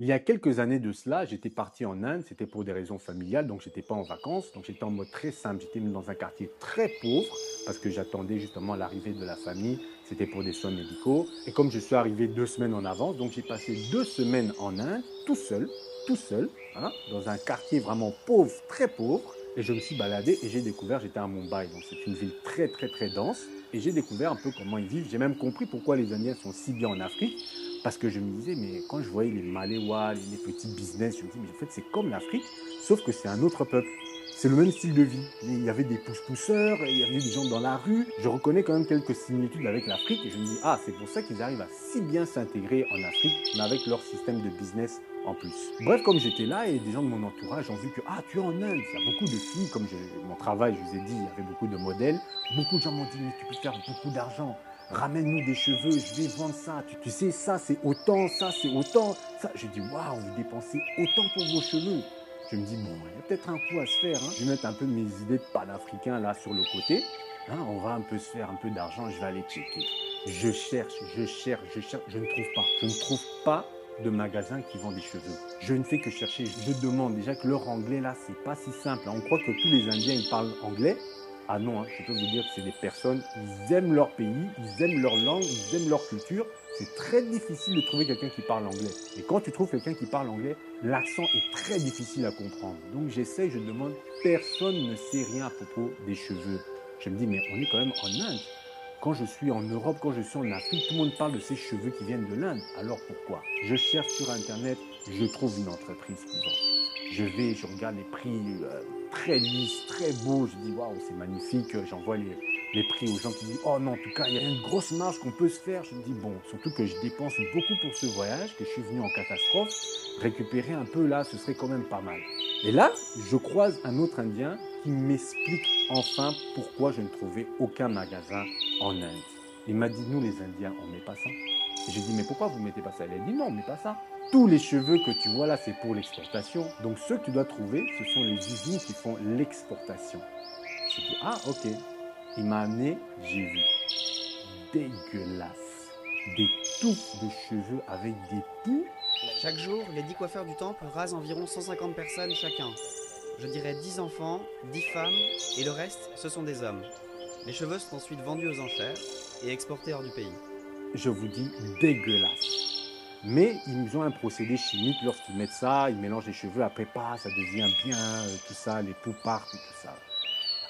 Il y a quelques années de cela, j'étais parti en Inde, c'était pour des raisons familiales, donc j'étais pas en vacances, donc j'étais en mode très simple, j'étais mis dans un quartier très pauvre parce que j'attendais justement l'arrivée de la famille, c'était pour des soins médicaux. Et comme je suis arrivé 2 semaines en avance, donc j'ai passé 2 semaines en Inde, tout seul, hein, dans un quartier vraiment pauvre, très pauvre. Et je me suis baladé et j'ai découvert, j'étais à Mumbai, donc c'est une ville très très très dense. Et j'ai découvert un peu comment ils vivent. J'ai même compris pourquoi les Indiens sont si bien en Afrique. Parce que je me disais, mais quand je voyais les Maléwa, les petits business, je me dis, mais en fait, c'est comme l'Afrique, sauf que c'est un autre peuple. C'est le même style de vie. Il y avait des pousse-pousseurs, il y avait des gens dans la rue. Je reconnais quand même quelques similitudes avec l'Afrique et je me dis, ah, c'est pour ça qu'ils arrivent à si bien s'intégrer en Afrique, mais avec leur système de business en plus. Bref, comme j'étais là et des gens de mon entourage ont vu que, ah, tu es en Inde, il y a beaucoup de filles, comme mon travail, je vous ai dit, il y avait beaucoup de modèles. Beaucoup de gens m'ont dit, mais tu peux faire beaucoup d'argent, ramène-nous des cheveux, je vais vendre ça. Tu sais, ça c'est autant, ça c'est autant. Ça. Je dis, waouh, vous dépensez autant pour vos cheveux. Je me dis, bon, il y a peut-être un coup à se faire. Hein. Je vais mettre un peu mes idées de panafricain là sur le côté. Hein, on va un peu se faire un peu d'argent, je vais aller checker. Je cherche, je cherche, je cherche, je ne trouve pas. Je ne trouve pas de magasin qui vend des cheveux. Je ne fais que chercher, je demande déjà que leur anglais là, c'est pas si simple. On croit que tous les Indiens ils parlent anglais. Ah non, hein, je peux vous dire que c'est des personnes, ils aiment leur pays, ils aiment leur langue, ils aiment leur culture. C'est très difficile de trouver quelqu'un qui parle anglais. Et quand tu trouves quelqu'un qui parle anglais, l'accent est très difficile à comprendre. Donc j'essaie, je demande, personne ne sait rien à propos des cheveux. Je me dis, mais on est quand même en Inde. Quand je suis en Europe, quand je suis en Afrique, tout le monde parle de ces cheveux qui viennent de l'Inde. Alors pourquoi? Je cherche sur Internet, je trouve une entreprise qui vend. Je vais, je regarde les prix très lisses, très beaux. Je dis, waouh, c'est magnifique. J'envoie les prix aux gens qui disent, oh non, en tout cas, il y a une grosse marge qu'on peut se faire. Je me dis, bon, surtout que je dépense beaucoup pour ce voyage, que je suis venu en catastrophe. Récupérer un peu là, ce serait quand même pas mal. Et là, je croise un autre Indien qui m'explique enfin pourquoi je ne trouvais aucun magasin en Inde. Il m'a dit, nous les Indiens, on ne met pas ça. Et j'ai dit, mais pourquoi vous ne mettez pas ça? Il a dit, non, on ne met pas ça. Tous les cheveux que tu vois là, c'est pour l'exportation. Donc ceux que tu dois trouver, ce sont les usines qui font l'exportation. J'ai dit, ah ok. Il m'a amené, j'ai vu. Dégueulasse. Des touffes de cheveux avec des poux. Chaque jour, les 10 coiffeurs du temple rasent environ 150 personnes chacun. Je dirais 10 enfants, 10 femmes, et le reste, ce sont des hommes. Les cheveux sont ensuite vendus aux enchères et exportés hors du pays. Je vous dis, dégueulasse. Mais ils ont un procédé chimique lorsqu'ils mettent ça, ils mélangent les cheveux, après pas, ça devient bien, tout ça, les poux partent et tout ça.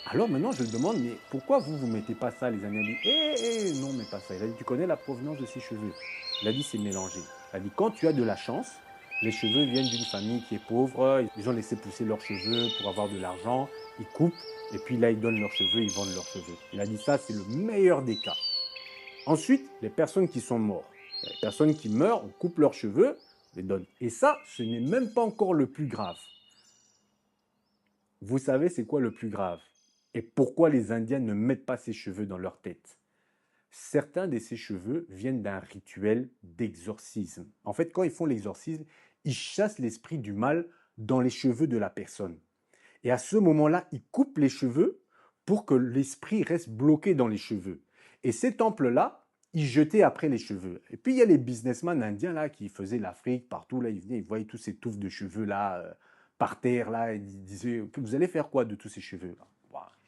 Alors maintenant, je le demande, mais pourquoi vous ne mettez pas ça? Les Indiens disent, non, mais pas ça. Il a dit, tu connais la provenance de ces cheveux? Il a dit, c'est mélangé. Il a dit, quand tu as de la chance, les cheveux viennent d'une famille qui est pauvre, ils ont laissé pousser leurs cheveux pour avoir de l'argent, ils coupent, et puis là, ils donnent leurs cheveux, ils vendent leurs cheveux. Il a dit, ça, c'est le meilleur des cas. Ensuite, les personnes qui sont mortes. Les personnes qui meurent, on coupe leurs cheveux, on les donne. Et ça, ce n'est même pas encore le plus grave. Vous savez, c'est quoi le plus grave? Et pourquoi les Indiens ne mettent pas ces cheveux dans leur tête? Certains de ces cheveux viennent d'un rituel d'exorcisme. En fait, quand ils font l'exorcisme, ils chassent l'esprit du mal dans les cheveux de la personne. Et à ce moment-là, ils coupent les cheveux pour que l'esprit reste bloqué dans les cheveux. Et ces temples-là, ils jetaient après les cheveux. Et puis, il y a les businessmen indiens là qui faisaient l'Afrique, partout, là, ils venaient, ils voyaient tous ces touffes de cheveux là, par terre, là, et ils disaient, vous allez faire quoi de tous ces cheveux là?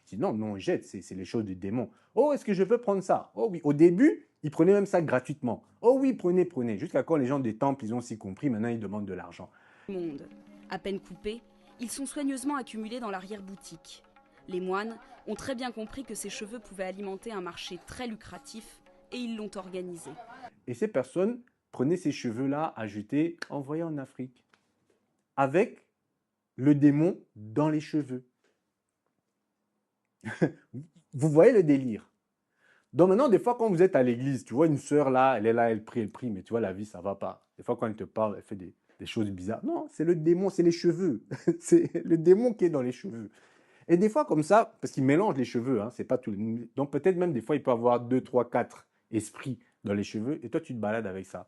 Je dis, non, non, on jette, c'est les choses du démon. Oh, est-ce que je peux prendre ça? Oh oui, au début, ils prenaient même ça gratuitement. Oh oui, prenez, prenez. Jusqu'à quand les gens des temples, ils ont aussi compris, maintenant ils demandent de l'argent. Monde. À peine coupés, ils sont soigneusement accumulés dans l'arrière-boutique. Les moines ont très bien compris que ces cheveux pouvaient alimenter un marché très lucratif et ils l'ont organisé. Et ces personnes prenaient ces cheveux-là à jeter, envoyés en Afrique, avec le démon dans les cheveux. Vous voyez le délire? Donc maintenant, des fois, quand vous êtes à l'église, tu vois une sœur là, elle prie, mais tu vois, la vie, ça va pas. Des fois, quand elle te parle, elle fait des choses bizarres. Non, c'est le démon, c'est les cheveux. C'est le démon qui est dans les cheveux. Et des fois, comme ça, parce qu'il mélange les cheveux, hein, c'est pas tout. Donc peut-être même des fois, il peut avoir 2, 3, 4 esprits dans les cheveux, et toi, tu te balades avec ça.